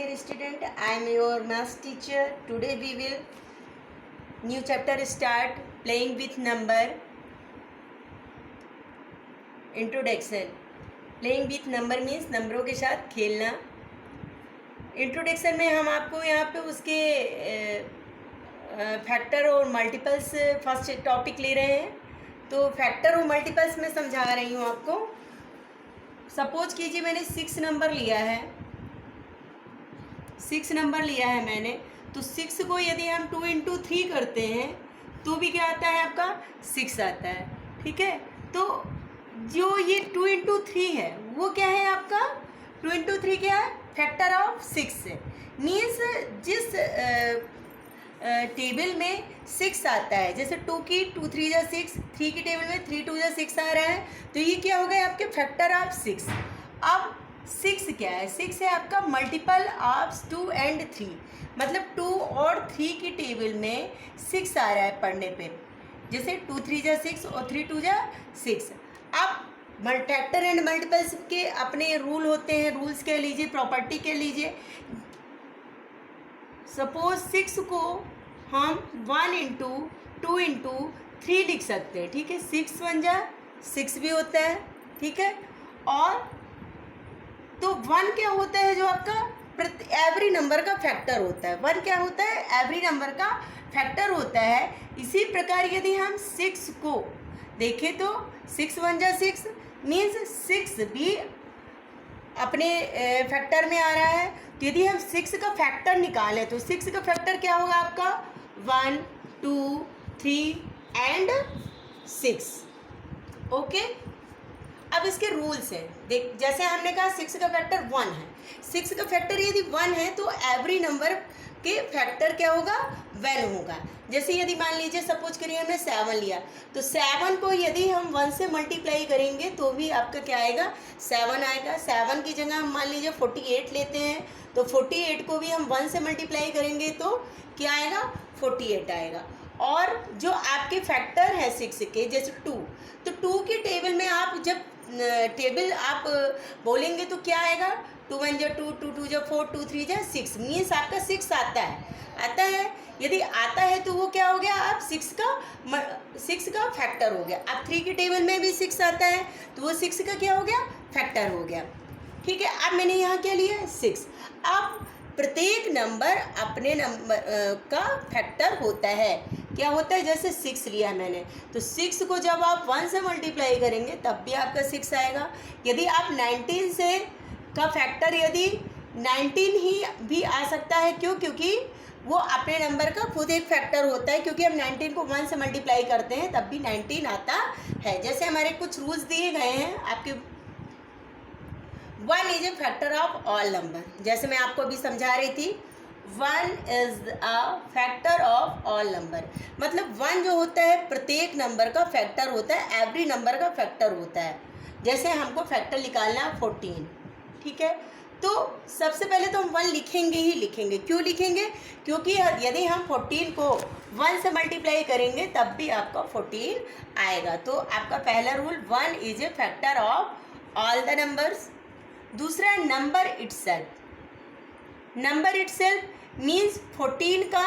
dear student, I am your maths teacher. Today we will new chapter start playing with number. Introduction. Playing with number means नंबरों के साथ खेलना. Introduction में हम आपको यहाँ पे उसके फैक्टर और मल्टीपल्स फर्स्ट टॉपिक ले रहे हैं. तो फैक्टर और मल्टीपल्स में समझा रही हूँ आपको. सपोज कीजिए मैंने 6 नंबर लिया है. 6 नंबर लिया है मैंने, तो 6 को यदि हम 2 इंटू 3 करते हैं तो भी क्या आता है आपका 6 आता है. ठीक है, तो जो ये 2 इंटू 3 है वो क्या है आपका 2 इंटू 3 क्या है फैक्टर ऑफ 6 है. मीन्स जिस टेबल में 6 आता है, जैसे 2 की 2 3 जा 6, 3 की टेबल में 3 2 जा 6 आ रहा है, तो ये क्या हो गया आपके फैक्टर ऑफ 6. अब 6 क्या है, 6 है आपका मल्टीपल ऑफ 2 एंड 3. मतलब 2 और 3 की टेबल में 6 आ रहा है पढ़ने पे, जैसे 2 3 जा 6 और 3 2 जा 6. अब फैक्टर एंड मल्टीपल्स के अपने रूल होते हैं, रूल्स कह लीजिए, प्रॉपर्टी कह लीजिए. सपोज 6 को हम 1 इंटू 2 इंटू 3 लिख सकते हैं. ठीक है, 6 1 जा 6 भी होता है. ठीक है, और तो 1 क्या होता है जो आपका एवरी नंबर का फैक्टर होता है. 1 क्या होता है एवरी नंबर का फैक्टर होता है. इसी प्रकार यदि हम 6 को देखें तो 6 1 जा 6 मीन्स 6 भी अपने फैक्टर में आ रहा है. तो यदि हम 6 का फैक्टर निकालें तो 6 का फैक्टर क्या होगा आपका 1 2 3 एंड 6. ओके, अब इसके रूल्स हैं. देख, जैसे हमने कहा 6 का फैक्टर 1 है. 6 का फैक्टर यदि 1 है तो एवरी नंबर के फैक्टर क्या होगा 1 होगा. जैसे यदि मान लीजिए सपोज करिए हमने 7 लिया, तो 7 को यदि हम 1 से मल्टीप्लाई करेंगे तो भी आपका क्या आएगा 7 आएगा. 7 की जगह हम मान लीजिए 48 लेते हैं, तो 48 को भी हम 1 से मल्टीप्लाई करेंगे तो क्या आएगा 48 आएगा. और जो आपके फैक्टर है 6 के, जैसे 2, तो 2 की टेबल में आप जब टेबल आप बोलेंगे तो क्या आएगा 2 1 जा 2 2 2 जा 4 2 3 जा 6. मीन्स आपका 6 आता है. यदि आता है तो वो क्या हो गया आप 6 का फैक्टर हो गया. अब 3 की टेबल में भी 6 आता है तो वो 6 का क्या हो गया फैक्टर हो गया. ठीक है, अब मैंने यहाँ क्या लिया 6. अब प्रत्येक नंबर अपने नंबर का फैक्टर होता है. क्या होता है, जैसे 6 लिया है मैंने, तो 6 को जब आप 1 से मल्टीप्लाई करेंगे तब भी आपका 6 आएगा. यदि आप 19 से का फैक्टर यदि 19 ही भी आ सकता है. क्यों, क्योंकि वो अपने नंबर का खुद एक फैक्टर होता है. क्योंकि हम 19 को 1 से मल्टीप्लाई करते हैं तब भी 19 आता है. जैसे हमारे कुछ रूल्स दिए गए हैं आपके. 1 is a factor of all number. जैसे मैं आपको अभी समझा रही थी, 1 is a factor of all number. मतलब 1 जो होता है प्रत्येक नंबर का फैक्टर होता है, एवरी नंबर का फैक्टर होता है. जैसे हमको फैक्टर निकालना है 14. ठीक है, तो सबसे पहले तो हम 1 लिखेंगे ही लिखेंगे. क्यों लिखेंगे, क्योंकि यदि हम 14 को 1 से मल्टीप्लाई करेंगे तब भी आपका 14 आएगा. तो आपका पहला rule 1 is a factor of all the numbers. दूसरा number itself. Number itself means 14 का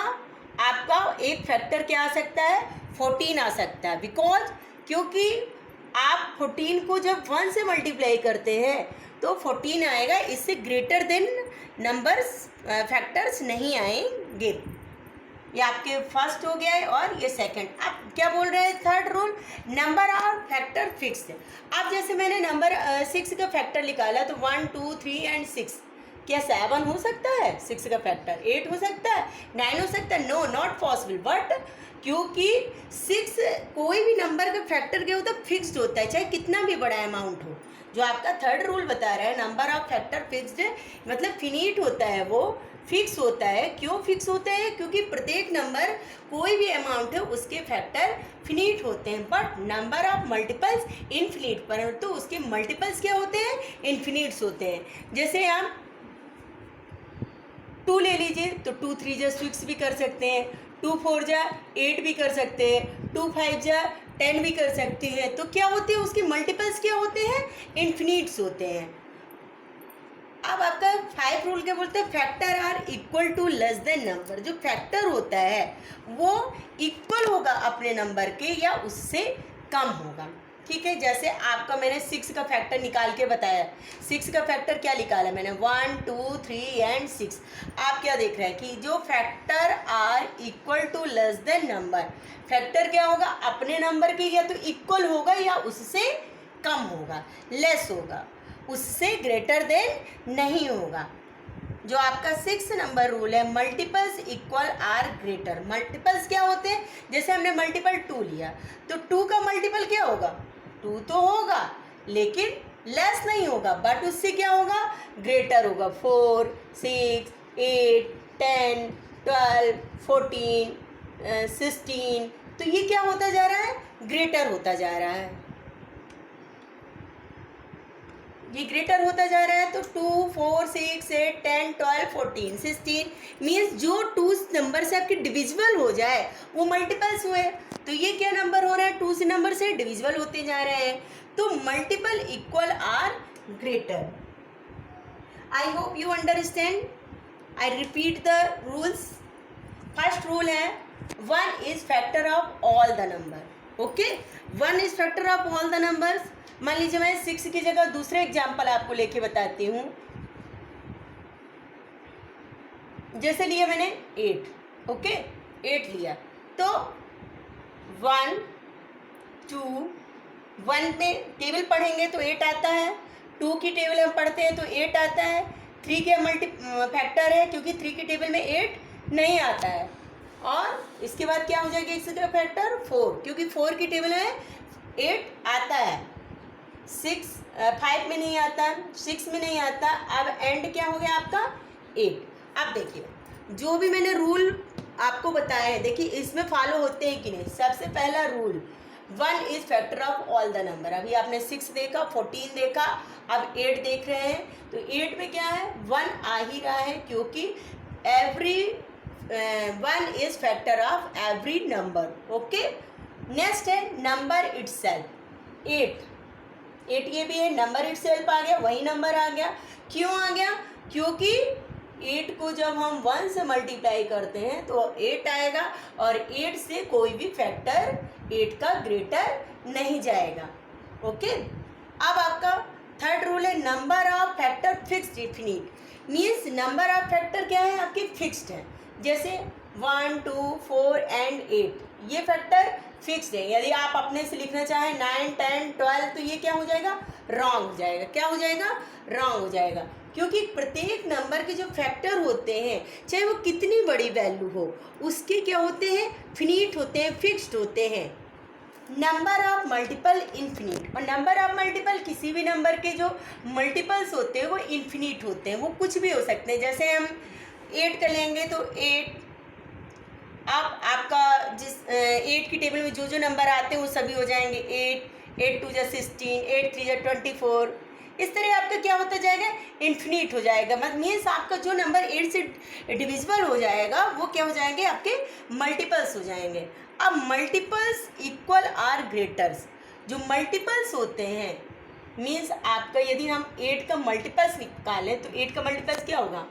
आपका एक फैक्टर क्या आ सकता है 14 आ सकता है. बिकॉज क्योंकि आप 14 को जब 1 से मल्टीप्लाई करते हैं तो 14 आएगा. इससे ग्रेटर देन नंबर्स फैक्टर्स नहीं आएंगे. ये आपके फर्स्ट हो गया है और ये सेकंड. आप क्या बोल रहे हैं थर्ड रूल, नंबर और फैक्टर फिक्स है. अब जैसे मैंने नंबर 6 का फैक्टर निकाला तो 1 2 3 एंड 6. क्या 7 हो सकता है 6 का फैक्टर? 8 हो सकता है, 9 हो सकता है? No, not possible. बट क्योंकि 6 कोई भी नंबर का फैक्टर क्या होता है फिक्स्ड होता है, चाहे कितना भी बड़ा अमाउंट हो. जो आपका थर्ड रूल बता रहा है नंबर ऑफ फैक्टर फिक्स्ड है, मतलब फिनिट होता है, वो फिक्स होता है. क्यों फिक्स होता है, क्योंकि प्रत्येक नंबर कोई भी अमाउंट है उसके फैक्टर फिनिट होते हैं. But number of multiples infinite, परंतु तो उसके मल्टीपल्स क्या होते हैं इनफिनिट्स होते हैं. जैसे हम 2 ले लीजिए तो 2 3 जा 6 भी कर सकते हैं, 2 4 जा 8 भी कर सकते हैं, 2 5 जा 10 भी कर सकते हैं. तो क्या होते हैं उसके मल्टीपल्स क्या होते हैं इनफिनिट्स होते हैं. अब आपका 5 रूल क्या बोलते हैं, factor are equal to less than number. जो फैक्टर होता है वो इक्वल होगा अपने नंबर के या उससे कम होगा, ठीक है। जैसे आपका मैंने 6 का फैक्टर निकाल के बताया, 6 का फैक्टर क्या निकाला मैंने, 1 2 3 एंड 6। आप क्या देख रहे हैं कि जो factor are equal to less than number, factor क्या होगा अपने नंबर के या तो इक्वल होगा या उससे कम होगा, लेस होगा, उससे ग्रेटर देन नहीं होगा। जो आपका 6 नंबर रूल है, multiples equal or greater. Multiples क्या होते हैं, जैसे हमने मल्टीपल 2 लिया तो 2 का मल्टीपल क्या होगा, 2 तो होगा लेकिन लेस नहीं होगा, बट उससे क्या होगा, ग्रेटर होगा। 4 6 8 10 12 14 16, तो ये क्या होता जा रहा है, ग्रेटर होता जा रहा है, ये ग्रेटर होता जा रहा है। तो 2 4 6 8 10 12 14 16 मीन्स जो 2 नंबर से आपके डिविजिबल हो जाए वो मल्टीपल्स हुए। तो ये क्या नंबर हो रहा है, 2 से नंबर से डिविजिबल होते जा रहे हैं, तो multiple equal or greater. I hope you understand. I repeat the rules. First rule है 1 is factor of all the number. Okay, 1 is factor of all the numbers. मान लीजिए मैं 6 की जगह दूसरे एग्जाम्पल आपको लेके बताती हूँ। जैसे लिया मैंने 8, ओके 8 लिया तो 1 2 1 में टेबल पढ़ेंगे तो 8 आता है, 2 की टेबल हम पढ़ते हैं तो 8 आता है, 3 के फैक्टर है क्योंकि 3 की टेबल में 8 नहीं आता है, और इसके बाद क्या हो जाएगा इसका फैक्टर 4 क्योंकि 4 की टेबल में 8 आता है, 5 में नहीं आता, 6 में नहीं आता। अब एंड क्या हो गया आपका 8। अब देखिए जो भी मैंने रूल आपको बताया है, देखिए इसमें फॉलो होते हैं कि नहीं। सबसे पहला rule 1 is factor of all the number. अभी आपने 6 देखा, 14 देखा, अब 8 देख रहे हैं तो 8 में क्या है 1 आ ही रहा है क्योंकि every 1 is factor of every number. Okay, next है नंबर इटसेल्फ 8 ये भी है, नंबर इटसेल्फ आ गया, वही नंबर आ गया। क्यों आ गया, क्योंकि 8 को जब हम 1 से मल्टीप्लाई करते हैं तो 8 आएगा और 8 से कोई भी फैक्टर 8 का ग्रेटर नहीं जाएगा। ओके, अब आपका थर्ड रूल है number of factor fixed infinite. Means number of factor क्या है आपके फिक्स्ड है। जैसे 1 2 4 एंड 8 ये फैक्टर फिक्स्ड है। यदि आप अपने से लिखना चाहें 9 10 12 तो ये क्या हो जाएगा, रॉन्ग हो जाएगा। क्या हो जाएगा, रॉन्ग हो जाएगा, क्योंकि प्रत्येक नंबर के जो फैक्टर होते हैं चाहे वो कितनी बड़ी वैल्यू हो उसके क्या होते हैं, फिनिट होते हैं, फिक्स्ड होते हैं। नंबर ऑफ मल्टीपल इन्फिनिट, और नंबर ऑफ मल्टीपल किसी भी नंबर के जो मल्टीपल्स होते हैं वो इन्फिनिट होते हैं, वो कुछ भी हो सकते हैं। जैसे हम 8 का लेंगे तो 8, अब आपका जिस 8 की टेबल में जो जो नंबर आते हैं वो सभी हो जाएंगे 8 8 2 16, 8 3 24। इस तरह आपका क्या होता जाएगा, इन्फिनिट हो जाएगा। मतलब मीन्स आपका जो नंबर 8 से डिविजिबल हो जाएगा वो क्या हो जाएंगे, आपके मल्टीपल्स हो जाएंगे। अब मल्टीपल्स इक्वल आर ग्रेटर्स, जो मल्टीपल्स होते हैं मीन्स आपका यदि हम 8 का मल्टीपल्स निकालें तो 8 का मल्टीपल्स क्या होगा,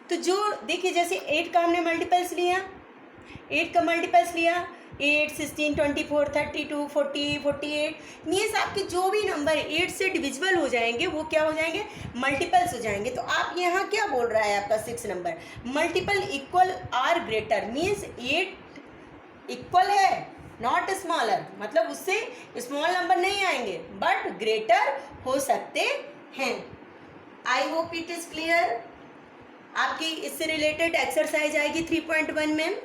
तो जो देखिए जैसे 8 का हमने मल्टीपल्स लिया, 8 का मल्टीपल्स लिया 8 16 24 32 40 48 मीन्स आपके जो भी नंबर 8 से डिविजिबल हो जाएंगे वो क्या हो जाएंगे, मल्टीपल्स हो जाएंगे। तो आप यहाँ क्या बोल रहा है आपका 6 number, multiple equal or greater means 8 equal है नॉट स्मॉलर, मतलब उससे स्मॉल नंबर नहीं आएंगे बट ग्रेटर हो सकते हैं। I hope it is clear. आपकी इससे रिलेटेड एक्सरसाइज आएगी 3.1 में।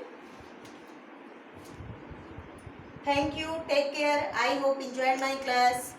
Thank you, take care, I hope enjoy my class.